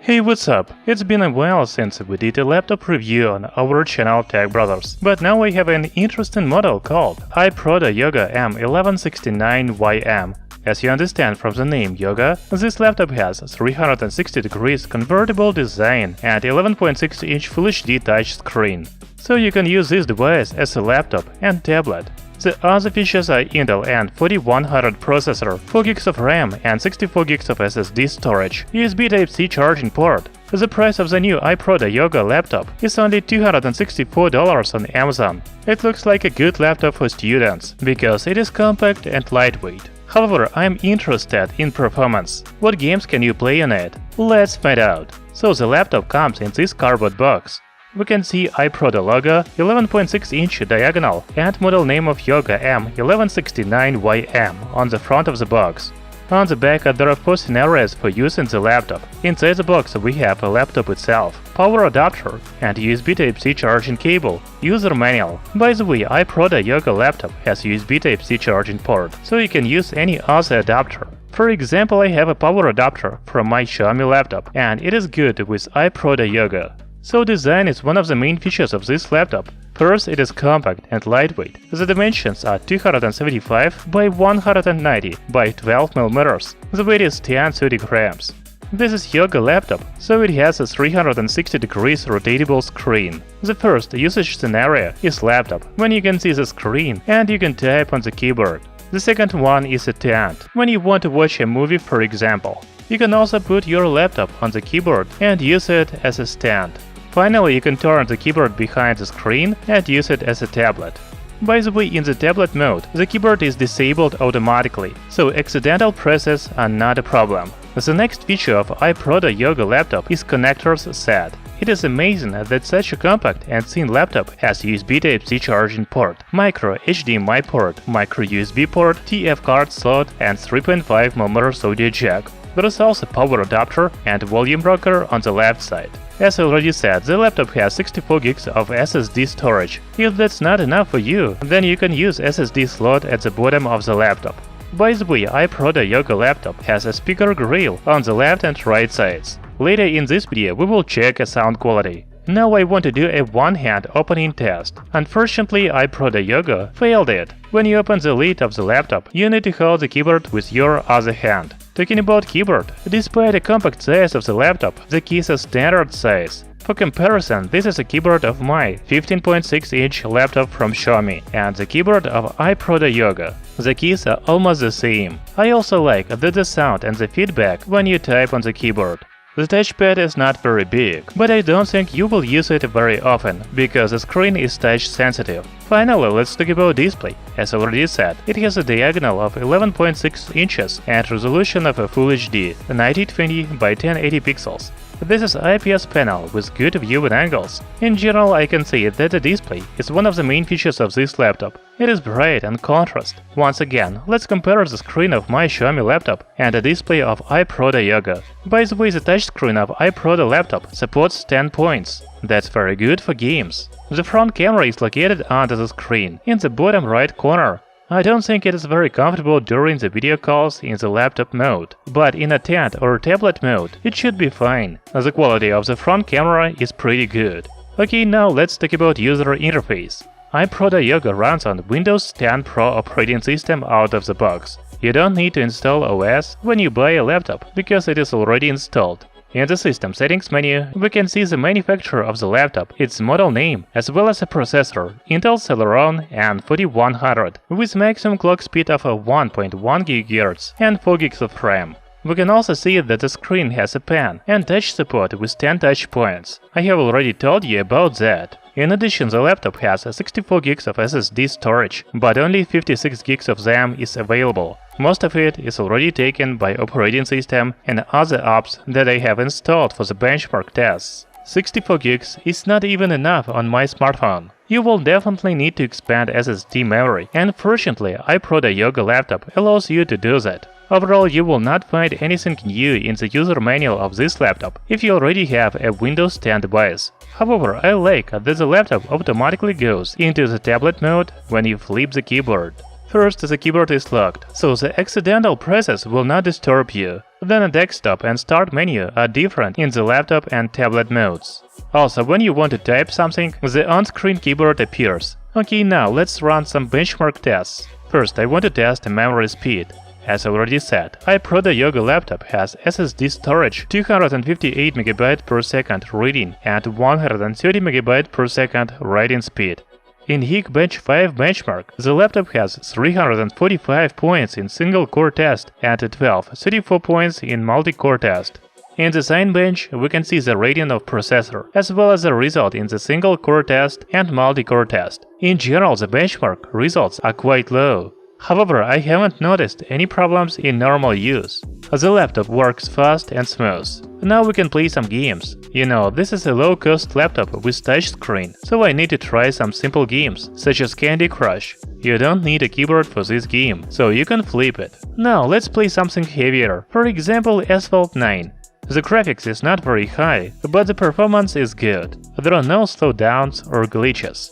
Hey, what's up? It's been a while since we did a laptop review on our channel Tech Brothers, but now I have an interesting model called iProda Yoga M1169YM. As you understand from the name Yoga, this laptop has 360 degrees convertible design and 11.6-inch Full HD touchscreen, so you can use this device as a laptop and tablet. The other features are Intel N4100 processor, 4GB of RAM and 64GB of SSD storage, USB Type-C charging port. The price of the new iProda Yoga laptop is only $264 on Amazon. It looks like a good laptop for students, because it is compact and lightweight. However, I'm interested in performance. What games can you play on it? Let's find out. So the laptop comes in this cardboard box. We can see iProda logo, 11.6-inch diagonal, and model name of Yoga M1169YM on the front of the box. On the back there are 4 scenarios for using the laptop. Inside the box we have a laptop itself, power adapter, and USB Type-C charging cable, user manual. By the way, iProda Yoga laptop has USB Type-C charging port, so you can use any other adapter. For example, I have a power adapter from my Xiaomi laptop, and it is good with iProda Yoga. So design is one of the main features of this laptop. First, it is compact and lightweight. The dimensions are 275 by 190 by 12 mm. The weight is 1030 grams. This is Yoga laptop, so it has a 360 degrees rotatable screen. The first usage scenario is laptop, when you can see the screen and you can type on the keyboard. The second one is a tent, when you want to watch a movie, for example. You can also put your laptop on the keyboard and use it as a stand. Finally, you can turn the keyboard behind the screen and use it as a tablet. By the way, in the tablet mode, the keyboard is disabled automatically, so accidental presses are not a problem. The next feature of iProda Yoga laptop is connectors set. It is amazing that such a compact and thin laptop has USB Type-C charging port, micro HDMI port, micro USB port, TF card slot, and 3.5mm audio jack. There is also power adapter and volume rocker on the left side. As I already said, the laptop has 64GB of SSD storage. If that's not enough for you, then you can use SSD slot at the bottom of the laptop. By the way, iProda Yoga laptop has a speaker grill on the left and right sides. Later in this video we will check sound quality. Now I want to do a one-hand opening test. Unfortunately, iProda Yoga failed it. When you open the lid of the laptop, you need to hold the keyboard with your other hand. Talking about keyboard, despite the compact size of the laptop, the keys are standard size. For comparison, this is a keyboard of my 15.6-inch laptop from Xiaomi and the keyboard of iProda Yoga. The keys are almost the same. I also like the sound and the feedback when you type on the keyboard. The touchpad is not very big, but I don't think you will use it very often, because the screen is touch sensitive. Finally, let's talk about display. As already said, it has a diagonal of 11.6 inches and resolution of a Full HD, 1920 by 1080 pixels. This is IPS panel with good viewing angles. In general, I can say that the display is one of the main features of this laptop. It is bright and contrast. Once again, let's compare the screen of my Xiaomi laptop and the display of iProda Yoga. By the way, the touchscreen of iProda laptop supports 10 points. That's very good for games. The front camera is located under the screen, in the bottom right corner. I don't think it is very comfortable during the video calls in the laptop mode, but in a tent or tablet mode, it should be fine. The quality of the front camera is pretty good. Okay, now let's talk about user interface. iProda Yoga runs on Windows 10 Pro operating system out of the box. You don't need to install OS when you buy a laptop, because it is already installed. In the System Settings menu, we can see the manufacturer of the laptop, its model name, as well as a processor, Intel Celeron N4100, with maximum clock speed of 1.1 GHz and 4GB of RAM. We can also see that the screen has a pen and touch support with 10 touch points. I have already told you about that. In addition, the laptop has 64GB of SSD storage, but only 56GB of RAM is available. Most of it is already taken by operating system and other apps that I have installed for the benchmark tests. 64GB is not even enough on my smartphone. You will definitely need to expand SSD memory, and fortunately, iProda Yoga laptop allows you to do that. Overall, you will not find anything new in the user manual of this laptop if you already have a Windows 10 device. However, I like that the laptop automatically goes into the tablet mode when you flip the keyboard. First, the keyboard is locked, so the accidental presses will not disturb you. Then a desktop and start menu are different in the laptop and tablet modes. Also, when you want to type something, the on-screen keyboard appears. Okay, now let's run some benchmark tests. First, I want to test the memory speed. As already said, iProda Yoga laptop has SSD storage 258 MB per second reading and 130 MB per second writing speed. In Geekbench 5 benchmark, the laptop has 345 points in single-core test and 34 points in multi-core test. In the Cinebench, we can see the rating of processor, as well as the result in the single-core test and multi-core test. In general, the benchmark results are quite low. However, I haven't noticed any problems in normal use. The laptop works fast and smooth. Now we can play some games. You know, this is a low-cost laptop with touchscreen, so I need to try some simple games, such as Candy Crush. You don't need a keyboard for this game, so you can flip it. Now let's play something heavier, for example Asphalt 9. The graphics is not very high, but the performance is good. There are no slowdowns or glitches.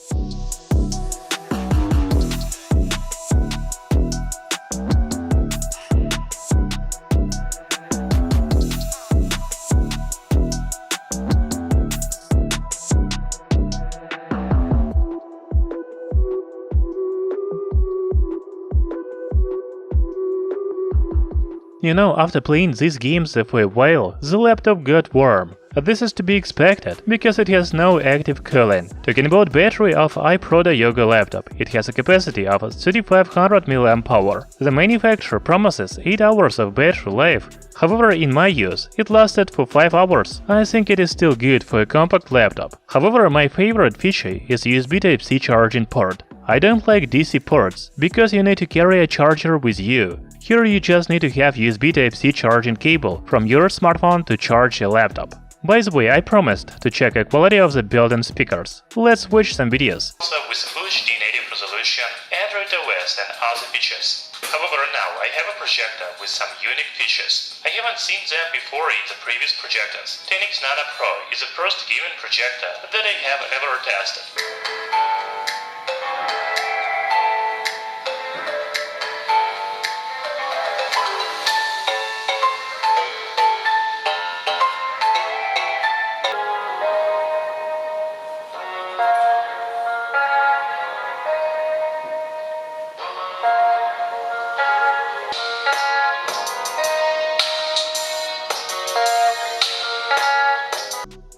You know, after playing these games for a while, the laptop got warm. This is to be expected, because it has no active cooling. Talking about battery of iProda Yoga laptop, it has a capacity of 3500 mAh. The manufacturer promises 8 hours of battery life. However, in my use, it lasted for 5 hours. I think it is still good for a compact laptop. However, my favorite feature is USB Type-C charging port. I don't like DC ports, because you need to carry a charger with you. Here you just need to have USB Type-C charging cable from your smartphone to charge a laptop. By the way, I promised to check the quality of the built-in speakers. Let's watch some videos. With Full HD native resolution, Android OS and other features. However, now I have a projector with some unique features. I haven't seen them before in the previous projectors. Tenix Nano Pro is the first gaming projector that I have ever tested.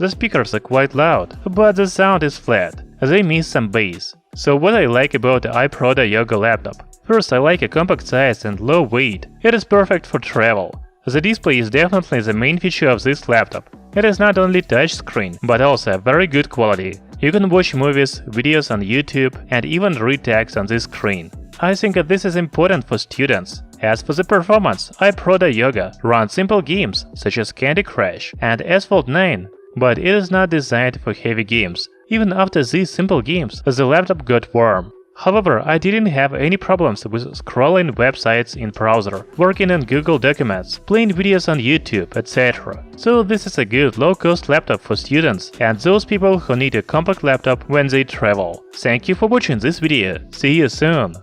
The speakers are quite loud, but the sound is flat. They miss some bass. So what I like about the iProda Yoga laptop? First, I like a compact size and low weight. It is perfect for travel. The display is definitely the main feature of this laptop. It is not only touchscreen, but also very good quality. You can watch movies, videos on YouTube, and even read text on this screen. I think that this is important for students. As for the performance, iProda Yoga runs simple games such as Candy Crush and Asphalt 9. But it is not designed for heavy games. Even after these simple games, the laptop got warm. However, I didn't have any problems with scrolling websites in browser, working in Google Documents, playing videos on YouTube, etc. So this is a good low-cost laptop for students and those people who need a compact laptop when they travel. Thank you for watching this video. See you soon!